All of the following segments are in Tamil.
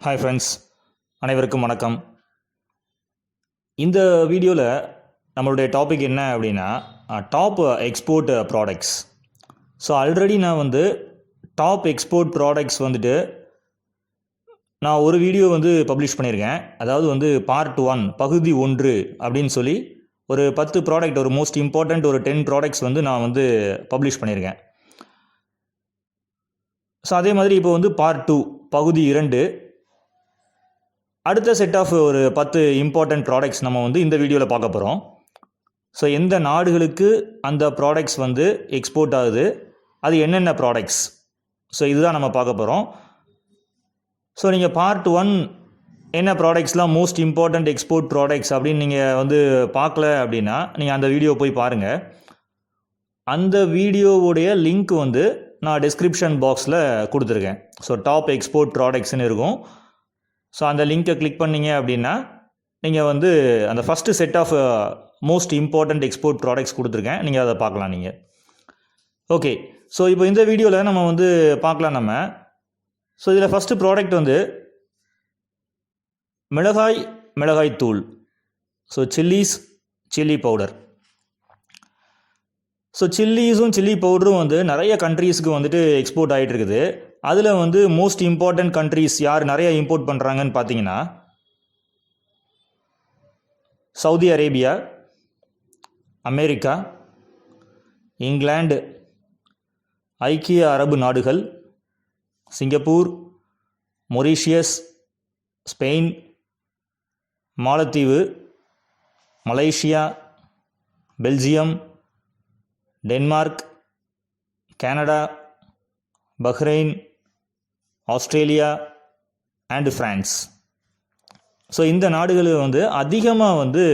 ஹாய் ஃப்ரெண்ட்ஸ், அனைவருக்கும் வணக்கம். இந்த வீடியோவில் நம்மளுடைய டாபிக் என்ன அப்படின்னா top export products. So already நான் டாப் எக்ஸ்போர்ட் ப்ராடக்ட்ஸ் நான் ஒரு வீடியோ பப்ளிஷ் பண்ணியிருக்கேன். அதாவது பார்ட் 1 பகுதி 1 அப்படின்னு சொல்லி ஒரு 10 ப்ராடக்ட், ஒரு மோஸ்ட் இம்பார்ட்டண்ட் ஒரு 10 ப்ராடக்ட்ஸ் நான் பப்ளிஷ் பண்ணியிருக்கேன். ஸோ அதே மாதிரி இப்போ பார்ட் 2 பகுதி 2 அடுத்த செட் ஆஃப் ஒரு 10 இம்பார்ட்டண்ட் ப்ராடக்ட்ஸ் நம்ம இந்த வீடியோவில் பார்க்க போகிறோம். ஸோ எந்த நாடுகளுக்கு அந்த ப்ராடக்ட்ஸ் எக்ஸ்போர்ட் ஆகுது, அது என்னென்ன ப்ராடக்ட்ஸ், ஸோ இதுதான் நம்ம பார்க்க போகிறோம். ஸோ நீங்கள் பார்ட் 1 என்ன ப்ராடக்ட்ஸ்லாம் மோஸ்ட் இம்பார்ட்டண்ட் எக்ஸ்போர்ட் ப்ராடக்ட்ஸ் அப்படின்னு நீங்கள் பார்க்கல அப்படின்னா நீங்கள் அந்த வீடியோ போய் பாருங்கள். அந்த வீடியோவுடைய லிங்க் நான் டிஸ்கிரிப்ஷன் பாக்ஸில் கொடுத்துருக்கேன். ஸோ டாப் எக்ஸ்போர்ட் ப்ராடக்ட்ஸ்னு இருக்கும். ஸோ அந்த லிங்க்கை கிளிக் பண்ணிங்க அப்படின்னா நீங்கள் அந்த first set of most important export products கொடுத்துருக்கேன், நீங்கள் அதை பார்க்கலாம் நீங்கள். ஓகே, ஸோ இப்போ இந்த வீடியோவில் நம்ம பார்க்கலாம் நம்ம. ஸோ இதில் ஃபஸ்ட்டு ப்ராடக்ட் மிளகாய் தூள். So chilli powder. ஸோ சில்லிஸும் சில்லி பவுடரும் நிறைய கண்ட்ரீஸ்க்கு எக்ஸ்போர்ட் ஆகிட்டு இருக்குது. அதில் மோஸ்ட் இம்பார்ட்டண்ட் கண்ட்ரீஸ் யார் நிறைய இம்போர்ட் பண்ணுறாங்கன்னு பார்த்தீங்கன்னா சவுதி அரேபியா, அமெரிக்கா, இங்கிலாந்து, ஐக்கிய அரபு நாடுகள், சிங்கப்பூர், மொரீஷியஸ், ஸ்பெயின், மாலத்தீவு, Malaysia, Belgium, Denmark, Canada, Bahrain, Australia and France. So இந்த நாடுகள் அதிகமாக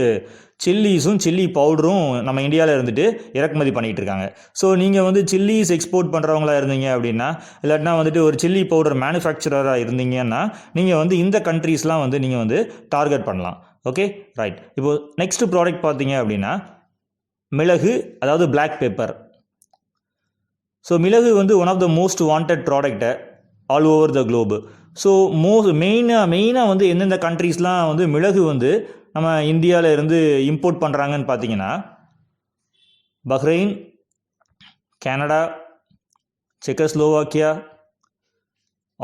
சில்லிஸும் சில்லி பவுடரும் நம்ம இந்தியாவில் இறக்குமதி பண்ணிகிட்டு இருக்காங்க. ஸோ நீங்கள் சில்லிஸ் எக்ஸ்போர்ட் பண்ணுறவங்களா இருந்தீங்க அப்படின்னா, இல்லாட்டினா ஒரு சில்லி பவுடர் மேனுஃபேக்சரராக இருந்தீங்கன்னா நீங்கள் இந்த கண்ட்ரீஸ்லாம் நீங்கள் டார்கெட் பண்ணலாம். Okay, right. இப்போது நெக்ஸ்ட் ப்ராடக்ட் பார்த்தீங்க அப்படின்னா மிளகு, அதாவது பிளாக் பெப்பர். ஸோ மிளகு one of the most wanted product all over the globe. So மெயினாக எந்தெந்த கண்ட்ரீஸ்லாம் மிளகு நம்ம இந்தியாவில் இருந்து இம்போர்ட் பண்ணுறாங்கன்னு பார்த்தீங்கன்னா Bahrain, Canada, Czechoslovakia,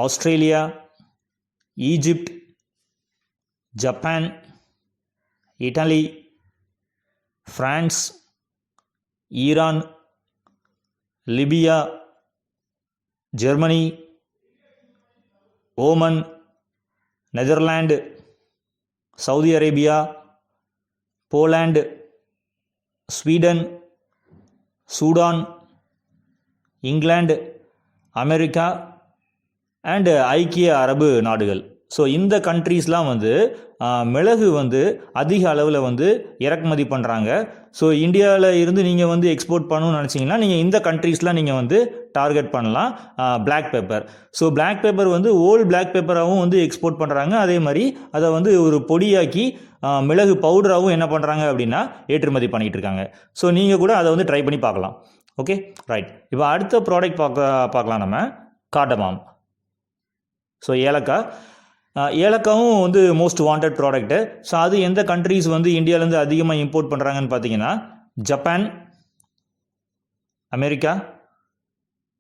Australia, Egypt, Japan, Italy, France, Iran, Libya, Germany, Oman, Netherlands, Saudi Arabia, Poland, Sweden, Sudan, England, America and ஐக்கிய அரபு நாடுகள். ஸோ இந்த கண்ட்ரீஸ்லாம் மிளகு அதிக அளவில் இறக்குமதி பண்ணுறாங்க. ஸோ இந்தியாவில் இருந்து நீங்கள் எக்ஸ்போர்ட் பண்ணணும்னு நினச்சிங்கன்னா நீங்கள் இந்த கண்ட்ரீஸ்லாம் நீங்கள் டார்கெட் பண்ணலாம். Black pepper. So black pepper old black பெப்பராகவும் எக்ஸ்போர்ட் பண்ணுறாங்க. அதே மாதிரி அதை ஒரு பொடியாக்கி மிளகு பவுடராகவும் என்ன பண்ணுறாங்க அப்படின்னா ஏற்றுமதி பண்ணிகிட்டு இருக்காங்க. ஸோ நீங்கள் கூட அதை ட்ரை பண்ணி பார்க்கலாம். Okay, right. இப்போ அடுத்த ப்ராடக்ட் பார்க்கலாம் நம்ம. கார்டமாம். ஸோ ஏலக்காவும் மோஸ்ட் வாண்டட் ப்ராடக்ட்டு. ஸோ அது எந்த கண்ட்ரீஸ் இந்தியாவிலேருந்து அதிகமாக இம்போர்ட் பண்ணுறாங்கன்னு பார்த்தீங்கன்னா Japan, America,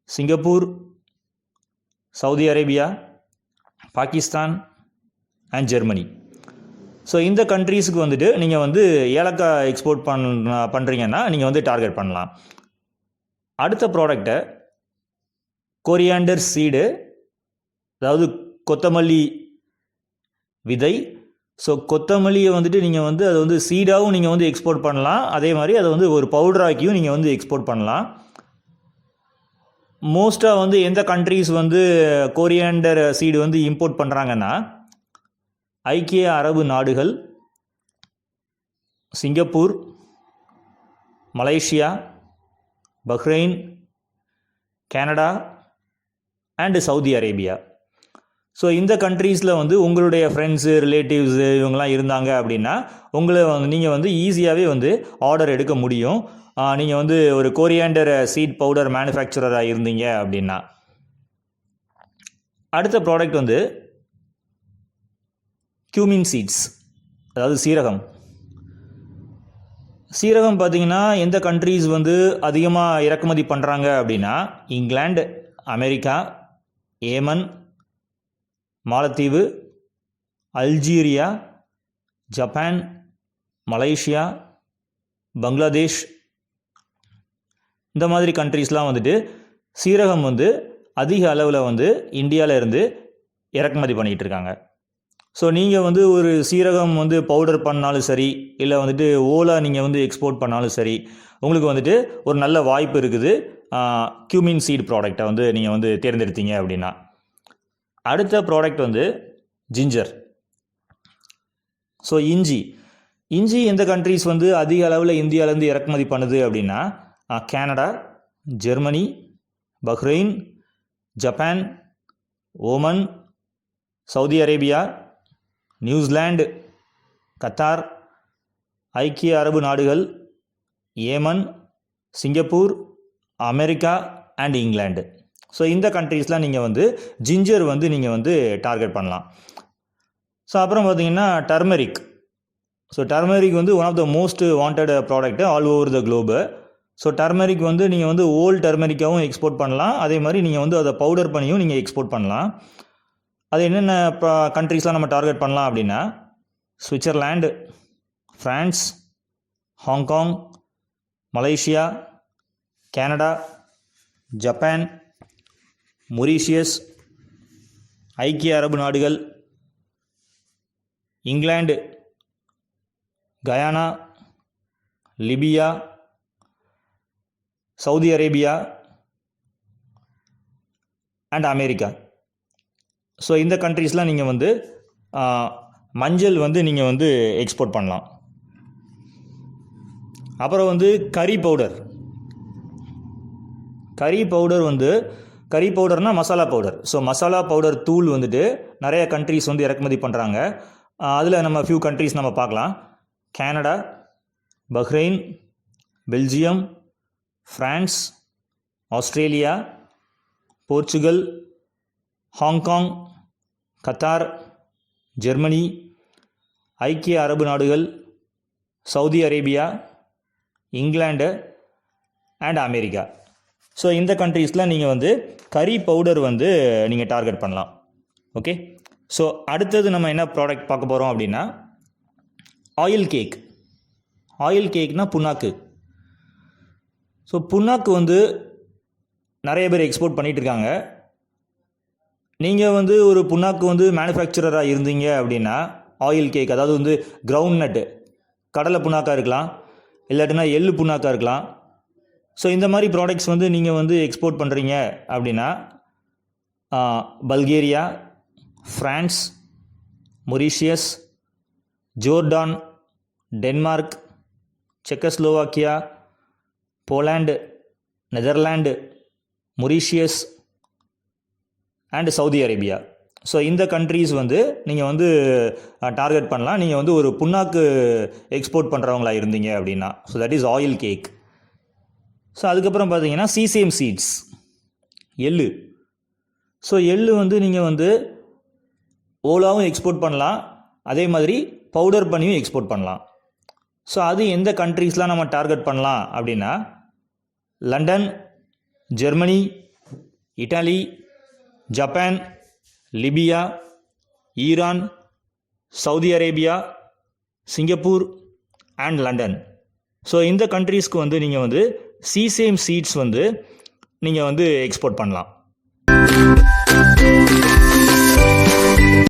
Singapore, Saudi Arabia, Pakistan and Germany. So இந்த கண்ட்ரீஸுக்கு நீங்கள் ஏலக்காய் எக்ஸ்போர்ட் பண்ணுறீங்கன்னா நீங்கள் டார்கெட் பண்ணலாம். அடுத்த ப்ராடக்டை கொரியாண்டர் சீடு, அதாவது கொத்தமல்லி விதை. ஸோ கொத்தமல்லியை நீங்கள் அதை சீடாகவும் நீங்கள் எக்ஸ்போர்ட் பண்ணலாம். அதே மாதிரி அதை ஒரு பவுடராக்கியும் நீங்கள் எக்ஸ்போர்ட் பண்ணலாம். மோஸ்ட்டாக எந்த கண்ட்ரீஸ் கொரியாண்டர் சீடு இம்போர்ட் பண்ணுறாங்கன்னா ஐக்கிய அரபு நாடுகள், Singapore, Malaysia, Bahrain, Canada and Saudi Arabia. So இந்த கண்ட்ரீஸில் உங்களுடைய ஃப்ரெண்ட்ஸு, ரிலேட்டிவ்ஸு இவங்கெல்லாம் இருந்தாங்க அப்படின்னா உங்களை நீங்கள் ஈஸியாகவே ஆர்டர் எடுக்க முடியும். நீங்கள் ஒரு கொரியாண்டர் சீட் பவுடர் மேனுஃபேக்சரராக இருந்தீங்க அப்படின்னா. அடுத்த ப்ராடக்ட் cumin சீட்ஸ், அதாவது சீரகம். சீரகம் பார்த்தீங்கன்னா எந்த கண்ட்ரீஸ் வந்து அதிகமாக இறக்குமதி பண்ணுறாங்க அப்படின்னா இங்கிலாந்து, அமெரிக்கா, ஏமன், மாலத்தீவு, அல்ஜீரியா, ஜப்பான், மலேசியா, பங்களாதேஷ், இந்த மாதிரி கண்ட்ரீஸ்லாம் வந்துட்டு சீரகம் வந்து அதிக அளவில் வந்து இந்தியாவில் இருந்து இறக்குமதி பண்ணிகிட்டு இருக்காங்க. ஸோ நீங்கள் வந்து ஒரு சீரகம் வந்து பவுடர் பண்ணாலும் சரி, இல்லை வந்துட்டு ஓலா நீங்கள் வந்து எக்ஸ்போர்ட் பண்ணாலும் சரி, உங்களுக்கு வந்துட்டு ஒரு நல்ல வாய்ப்பு இருக்குது கியூமின் சீட் ப்ராடக்டை வந்து நீங்கள் வந்து தேர்ந்தெடுத்தீங்க அப்படின்னா. அடுத்த ப்ராடக்ட் வந்து ஜிஞ்சர். ஸோ இஞ்சி எந்த கண்ட்ரீஸ் வந்து அதிக அளவில் இந்தியாவிலேருந்து இறக்குமதி பண்ணுது அப்படின்னா Canada, Germany, Bahrain, Japan, Oman, Saudi Arabia, New Zealand, Qatar, ஐக்கிய அரபு நாடுகள், Yemen, Singapore, America and England. So இந்த கண்ட்ரீஸ்லாம் நீங்கள் வந்து ஜிஞ்சர் வந்து நீங்கள் வந்து டார்கெட் பண்ணலாம். ஸோ அப்புறம் பார்த்தீங்கன்னா டர்மெரிக். ஸோ டர்மெரிக் வந்து one of the most wanted product all over the globe. So turmeric வந்து நீங்கள் வந்து ஓல்ட் டர்மெரிக்காகவும் எக்ஸ்போர்ட் பண்ணலாம், அதே மாதிரி நீங்கள் வந்து அதை பவுடர் பண்ணியும் நீங்கள் எக்ஸ்போர்ட் பண்ணலாம். அது என்னென்ன கண்ட்ரீஸ்லாம் நம்ம டார்கெட் பண்ணலாம் அப்படின்னா Switzerland, France, Hong Kong, Malaysia, Canada, Japan, Mauritius, ஐக்கிய அரபு நாடுகள், England, Guyana, Libya, Saudi Arabia and America. So இந்த கண்ட்ரீஸ்லாம் நீங்கள் வந்து மஞ்சள் வந்து நீங்கள் வந்து எக்ஸ்போர்ட் பண்ணலாம். அப்புறம் வந்து கறி பவுடர்னால் masala powder. So masala powder தூள் வந்துட்டு நிறைய கண்ட்ரீஸ் வந்து இறக்குமதி பண்ணுறாங்க. அதில் நம்ம ஃபியூ கண்ட்ரீஸ் நம்ம பார்க்கலாம். Canada, Bahrain, Belgium, France, Australia, Portugal, Hong Kong, Qatar, Germany, ஐக்கிய அரபு நாடுகள், Saudi Arabia, England and America. So இந்த கண்ட்ரீஸ்லாம் நீங்கள் வந்து கறி பவுடர் வந்து நீங்கள் டார்கெட் பண்ணலாம். ஓகே. ஸோ அடுத்தது நம்ம என்ன ப்ராடக்ட் பார்க்க போகிறோம் அப்படின்னா ஆயில் கேக்னால் புண்ணாக்கு. ஸோ புண்ணாக்கு வந்து நிறைய பேர் எக்ஸ்போர்ட் பண்ணிகிட்டு இருக்காங்க. நீங்கள் வந்து ஒரு புண்ணாக்கு வந்து மேனுஃபேக்சரராக இருந்தீங்க அப்படின்னா ஆயில் கேக், அதாவது வந்து கிரவுண்ட் நட்டு, கடலை புண்ணாக்காக இருக்கலாம், இல்லாட்டினா எள்ளு புண்ணாக்காக இருக்கலாம். ஸோ இந்த மாதிரி ப்ராடக்ட்ஸ் வந்து நீங்கள் வந்து எக்ஸ்போர்ட் பண்ணுறீங்க அப்படின்னா Bulgaria, France, Mauritius, Jordan, Denmark, Czechoslovakia, Poland, Netherlands, Mauritius and Saudi Arabia. So இந்த கண்ட்ரீஸ் வந்து நீங்கள் வந்து டார்கெட் பண்ணலாம், நீங்கள் வந்து ஒரு புண்ணாக்கு எக்ஸ்போர்ட் பண்ணுறவங்களா இருந்தீங்க அப்படின்னா. So that is oil cake. So அதுக்கப்புறம் பார்த்தீங்கன்னா சீசேம் சீட்ஸ், எள்ளு. ஸோ எள்ளு வந்து நீங்கள் வந்து ஓலாவும் எக்ஸ்போர்ட் பண்ணலாம், அதே மாதிரி பவுடர் பண்ணியும் எக்ஸ்போர்ட் பண்ணலாம். ஸோ அது எந்த கண்ட்ரீஸ்லாம் நம்ம டார்கெட் பண்ணலாம் அப்படின்னா London, Germany, Italy, Japan, Libya, Iran, Saudi Arabia, Singapore and London. So இந்த கண்ட்ரீஸ்க்கு வந்து நீங்கள் வந்து சீசேம் சீட்ஸ் வந்து நீங்கள் வந்து எக்ஸ்போர்ட் பண்ணலாம்.